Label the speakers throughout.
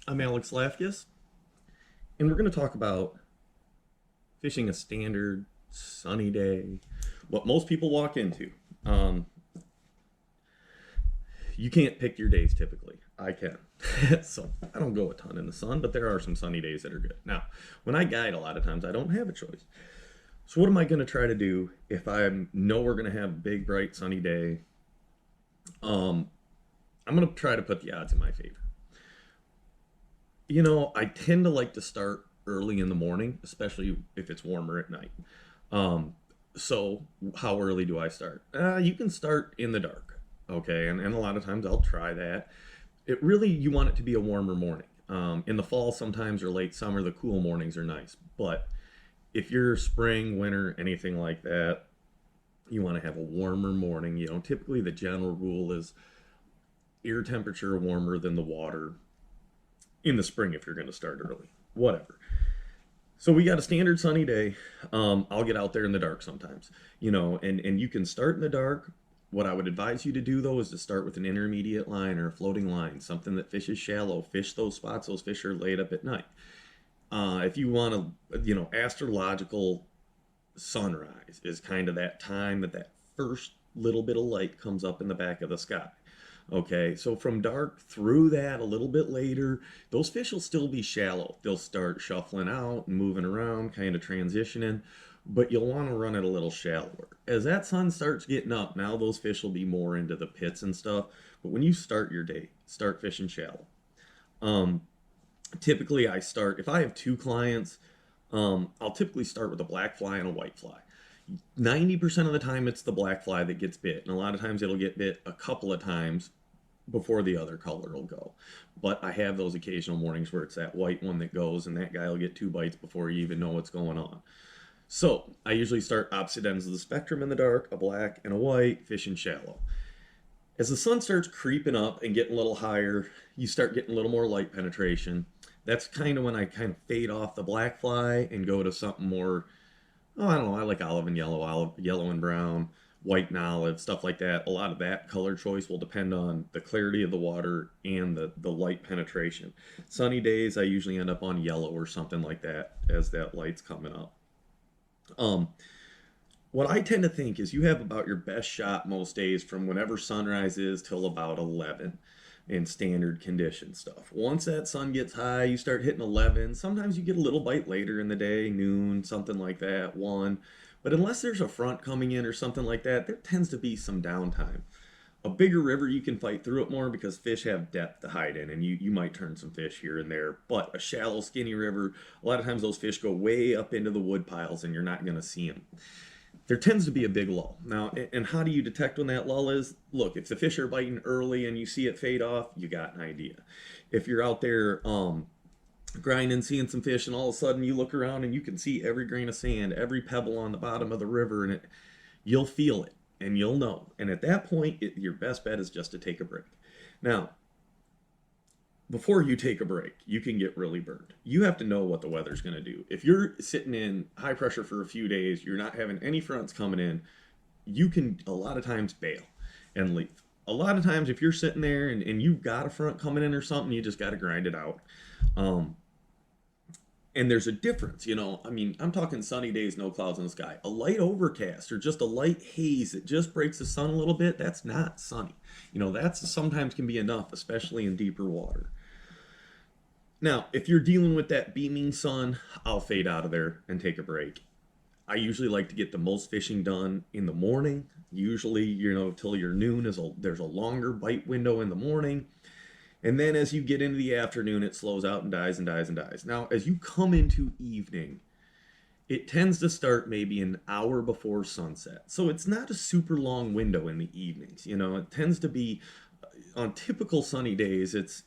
Speaker 1: I'm Alex Lafkus, and we're going to talk about fishing a standard sunny day, what most people walk into. Um, you can't pick your days typically. I can. So I don't go a ton in the sun, but there are some sunny days that are good. Now, when I guide, a lot of times I don't have a choice. So what am I going to try to do if I know we're going to have a big, bright, sunny day? Um, I'm going to try to put the odds in my favor. I tend to like to start early in the morning, especially if it's warmer at night. Um, so how early do I start? You can start in the dark, okay? And a lot of times I'll try that. You want it to be a warmer morning. In the fall, sometimes or late summer, the cool mornings are nice. But if you're spring, winter, anything like that, you want to have a warmer morning. Typically the general rule is air temperature warmer than the water in the spring if you're going to start early. Whatever. So we got a standard sunny day. I'll get out there in the dark sometimes, and you can start in the dark. What I would advise you to do though is to start with an intermediate line or a floating line, something that fishes shallow. Fish those spots. Those fish are laid up at night. If you want to, astrological sunrise is kind of that time that first little bit of light comes up in the back of the sky. Okay, so from dark through that a little bit later, those fish will still be shallow. They'll start shuffling out and moving around, kind of transitioning, but you'll want to run it a little shallower. As that sun starts getting up, now those fish will be more into the pits and stuff. But when you start your day, start fishing shallow. Um, Typically, if I have two clients, I'll typically start with a black fly and a white fly. 90% of the time it's the black fly that gets bit, and a lot of times it'll get bit a couple of times before the other color will go. But I have those occasional mornings where it's that white one that goes, and that guy will get two bites before you even know what's going on. So I usually start opposite ends of the spectrum in the dark, a black and a white, fishing shallow. As the sun starts creeping up and getting a little higher, you start getting a little more light penetration. That's kind of when I kind of fade off the black fly and go to something more. Oh, I don't know. I like olive, yellow and brown, white and olive, stuff like that. A lot of that color choice will depend on the clarity of the water and the light penetration. Sunny days, I usually end up on yellow or something like that as that light's coming up. Um, what I tend to think is you have about your best shot most days from whenever sunrise is till about 11 in standard condition stuff. Once that sun gets high, you start hitting 11. Sometimes you get a little bite later in the day, noon, something like that, 1. But unless there's a front coming in or something like that, there tends to be some downtime. A bigger river, you can fight through it more because fish have depth to hide in, and you might turn some fish here and there. But a shallow, skinny river, a lot of times those fish go way up into the wood piles, and you're not going to see them. There tends to be a big lull. Now, and how do you detect when that lull is? Look, if the fish are biting early and you see it fade off, you got an idea. If you're out there grinding, seeing some fish, and all of a sudden you look around and you can see every grain of sand, every pebble on the bottom of the river, and you'll feel it and you'll know. And at that point, your best bet is just to take a break. Now, before you take a break, you can get really burned. You have to know what the weather's going to do. If you're sitting in high pressure for a few days, you're not having any fronts coming in, you can a lot of times bail and leave. A lot of times, if you're sitting there and you've got a front coming in or something, you just got to grind it out. Um, and there's a difference, I mean, I'm talking sunny days, no clouds in the sky. A light overcast or just a light haze that just breaks the sun a little bit, that's not sunny. That's sometimes can be enough, especially in deeper water. Now, if you're dealing with that beaming sun, I'll fade out of there and take a break. I usually like to get the most fishing done in the morning. Usually, till your noon there's a longer bite window in the morning. And then as you get into the afternoon, it slows out and dies and dies and dies. Now, as you come into evening, it tends to start maybe an hour before sunset. So it's not a super long window in the evenings. It tends to be on typical sunny days, it's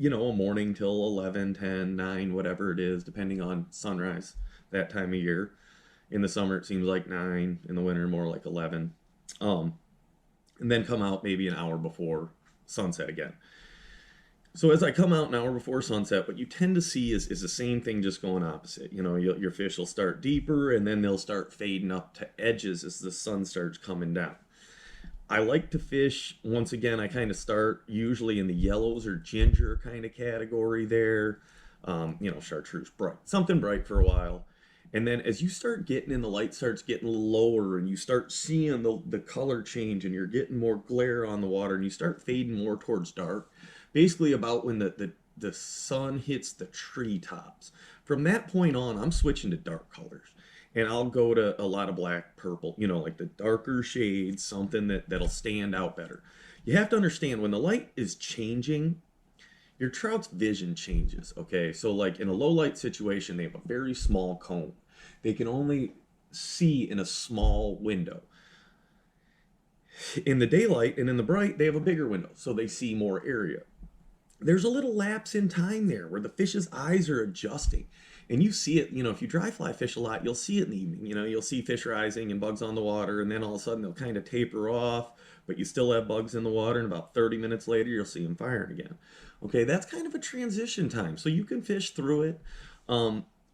Speaker 1: a morning till 11, 10, 9, whatever it is, depending on sunrise that time of year. In the summer, it seems like 9. In the winter, more like 11. Um, and then come out maybe an hour before sunset again. So as I come out an hour before sunset, what you tend to see is the same thing just going opposite. Your fish will start deeper and then they'll start fading up to edges as the sun starts coming down. I like to fish, once again, I kind of start usually in the yellows or ginger kind of category there. Chartreuse bright, something bright for a while. And then as you start getting in, the light starts getting a little lower and you start seeing the color change and you're getting more glare on the water and you start fading more towards dark. Basically, about when the sun hits the treetops. From that point on, I'm switching to dark colors. And I'll go to a lot of black, purple, like the darker shades, something that'll stand out better. You have to understand when the light is changing, your trout's vision changes. Okay, so like in a low light situation, they have a very small cone. They can only see in a small window. In the daylight and in the bright, they have a bigger window, so they see more area. There's a little lapse in time there where the fish's eyes are adjusting. And you see it, if you dry fly fish a lot, you'll see it in the evening. You'll see fish rising and bugs on the water, and then all of a sudden they'll kind of taper off, but you still have bugs in the water, and about 30 minutes later, you'll see them firing again. Okay, that's kind of a transition time, so you can fish through it.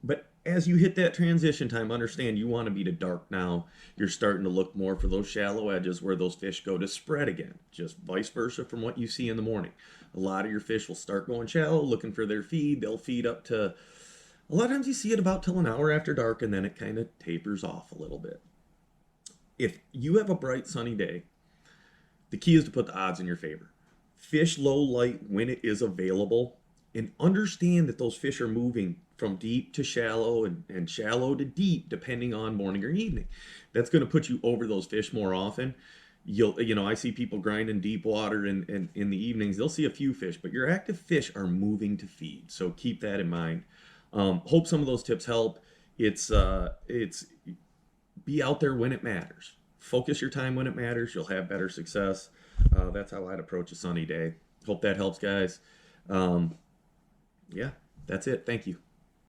Speaker 1: But as you hit that transition time, understand you want to be to dark now. You're starting to look more for those shallow edges where those fish go to spread again, just vice versa from what you see in the morning. A lot of your fish will start going shallow, looking for their feed. They'll feed up to, a lot of times you see it about till an hour after dark, and then it kind of tapers off a little bit. If you have a bright sunny day, the key is to put the odds in your favor. Fish low light when it is available, and understand that those fish are moving from deep to shallow and shallow to deep depending on morning or evening. That's going to put you over those fish more often. I see people grinding deep water in the evenings. They'll see a few fish, but your active fish are moving to feed. So keep that in mind. Hope some of those tips help. It's be out there when it matters. Focus your time when it matters. You'll have better success. That's how I'd approach a sunny day. Hope that helps, guys. Yeah, that's it. Thank you.